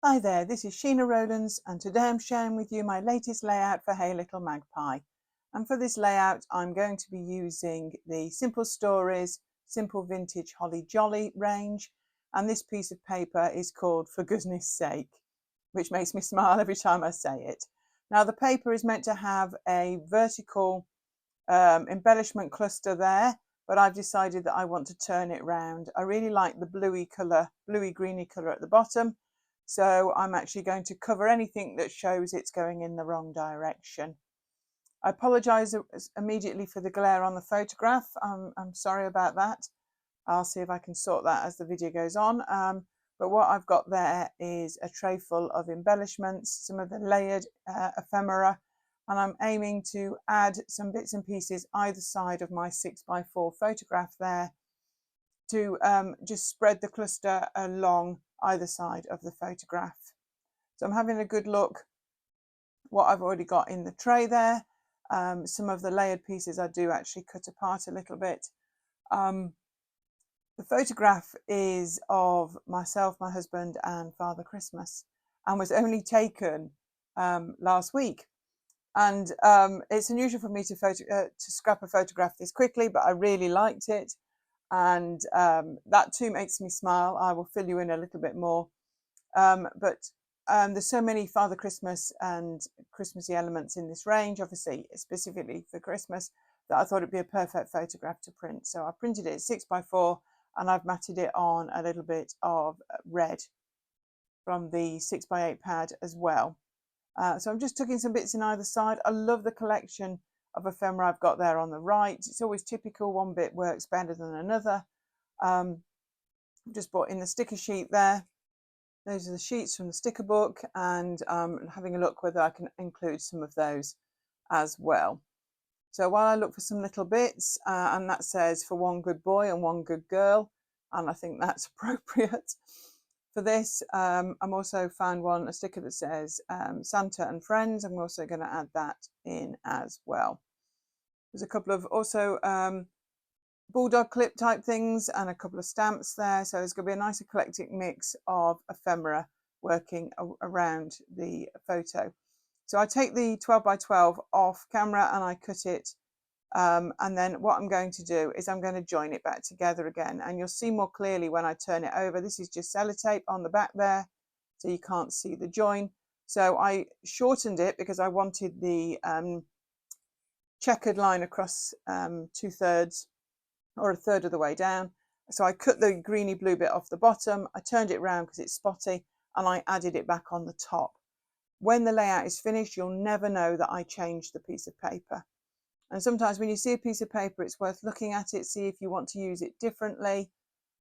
Hi there, this is Sheena Rowlands and today I'm sharing with you my latest layout for Hey Little Magpie. And for this layout I'm going to be using the Simple Stories Simple Vintage Holly Jolly range, and this piece of paper is called For Goodness Sake, which makes me smile every time I say it. Now the paper is meant to have a vertical embellishment cluster there, but I've decided that I want to turn it round. I really like the bluey colour, bluey greeny colour at the bottom, so I'm actually going to cover anything that shows it's going in the wrong direction. I apologise immediately for the glare on the photograph. I'm sorry about that. I'll see if I can sort that as the video goes on. But what I've got there is a tray full of embellishments, some of the layered ephemera, and I'm aiming to add some bits and pieces either side of my 6x4 photograph there to just spread the cluster along either side of the photograph. So I'm having a good look what I've already got in the tray there. Some of the layered pieces I do actually cut apart a little bit. The photograph is of myself, my husband and Father Christmas, and was only taken last week. And it's unusual for me to scrap a photograph this quickly, but I really liked it. And that too makes me smile. I will fill you in a little bit more. But there's so many Father Christmas and Christmassy elements in this range, obviously specifically for Christmas, that I thought it'd be a perfect photograph to print. So I printed it 6x4 and I've matted it on a little bit of red from the 6x8 pad as well. So I'm just tucking some bits in either side. I love the collection of ephemera I've got there on the right. It's always typical, one bit works better than another. I've just brought in the sticker sheet there. Those are the sheets from the sticker book, and having a look whether I can include some of those as well. So while I look for some little bits, and that says for one good boy and one good girl, and I think that's appropriate. For this, I'm also found a sticker that says Santa and Friends. I'm also going to add that in as well. There's a couple of also bulldog clip type things and a couple of stamps there. So it's going to be a nice eclectic mix of ephemera working around the photo. So I take the 12x12 off camera and I cut it. And then what I'm going to do is I'm going to join it back together again, and you'll see more clearly when I turn it over. This is just sellotape on the back there, so you can't see the join. So I shortened it because I wanted the checkered line across 2/3 or a third of the way down. So I cut the greeny blue bit off the bottom, I turned it around because it's spotty, and I added it back on the top. When the layout is finished, you'll never know that I changed the piece of paper. And sometimes when you see a piece of paper, it's worth looking at it, see if you want to use it differently.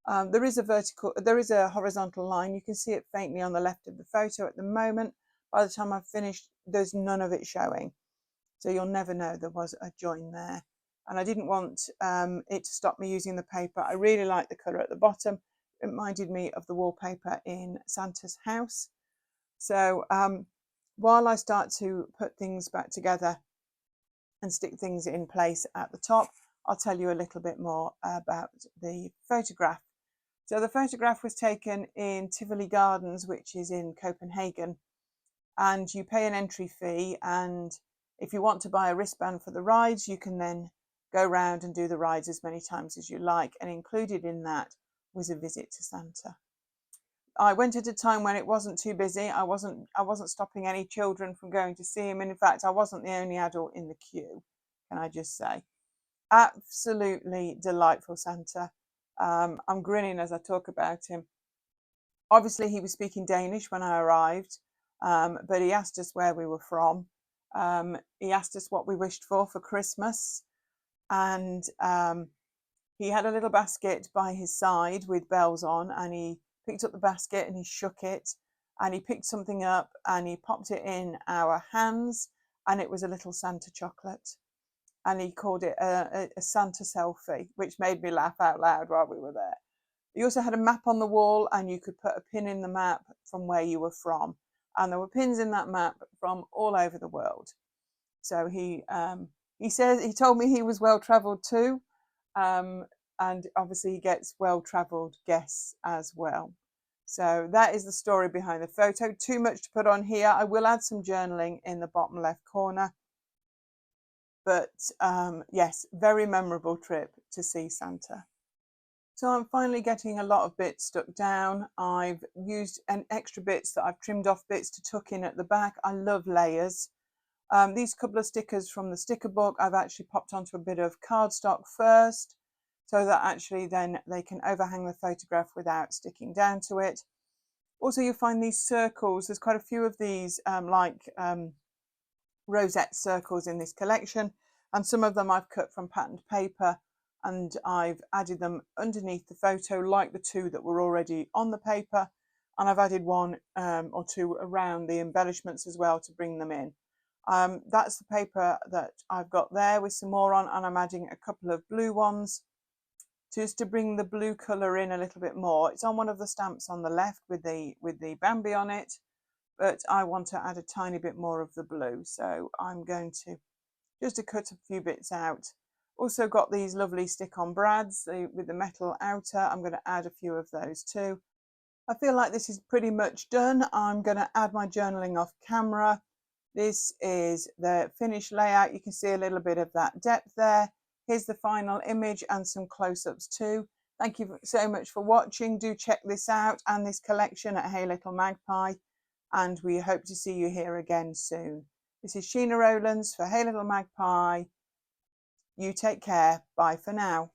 There is a horizontal line. You can see it faintly on the left of the photo at the moment. By the time I've finished, there's none of it showing. So you'll never know there was a join there. And I didn't want it to stop me using the paper. I really like the colour at the bottom. It reminded me of the wallpaper in Santa's house. So while I start to put things back together and stick things in place at the top, I'll tell you a little bit more about the photograph. So the photograph was taken in Tivoli Gardens, which is in Copenhagen, and you pay an entry fee, and if you want to buy a wristband for the rides, you can then go round and do the rides as many times as you like, and included in that was a visit to Santa. I went at a time when it wasn't too busy. I wasn't stopping any children from going to see him, and in fact I wasn't the only adult in the queue, can I just say. Absolutely delightful Santa. I'm grinning as I talk about him. Obviously he was speaking Danish when I arrived, but he asked us where we were from. He asked us what we wished for Christmas, and he had a little basket by his side with bells on, and he picked up the basket and he shook it, and he picked something up and he popped it in our hands, and it was a little Santa chocolate, and he called it a Santa selfie, which made me laugh out loud while we were there. He also had a map on the wall, and you could put a pin in the map from where you were from, and there were pins in that map from all over the world. So he told me he was well travelled too, and obviously he gets well travelled guests as well. So that is the story behind the photo. Too much to put on here. I will add some journaling in the bottom left corner. But yes, very memorable trip to see Santa. So I'm finally getting a lot of bits stuck down. I've used an extra bits that I've trimmed off bits to tuck in at the back. I love layers. These couple of stickers from the sticker book, I've actually popped onto a bit of cardstock first, so that actually then they can overhang the photograph without sticking down to it. Also, you'll find these circles. There's quite a few of these rosette circles in this collection, and some of them I've cut from patterned paper, and I've added them underneath the photo like the two that were already on the paper, and I've added one or two around the embellishments as well to bring them in. That's the paper that I've got there with some more on, and I'm adding a couple of blue ones just to bring the blue colour in a little bit more. It's on one of the stamps on the left with the Bambi on it, but I want to add a tiny bit more of the blue, so I'm going to just to cut a few bits out. Also got these lovely stick-on brads with the metal outer. I'm going to add a few of those too. I feel like this is pretty much done. I'm going to add my journaling off camera. This is the finished layout. You can see a little bit of that depth there. Here's the final image and some close-ups too. Thank you so much for watching. Do check this out and this collection at Hey Little Magpie, and we hope to see you here again soon. This is Sheena Rowlands for Hey Little Magpie. You take care. Bye for now.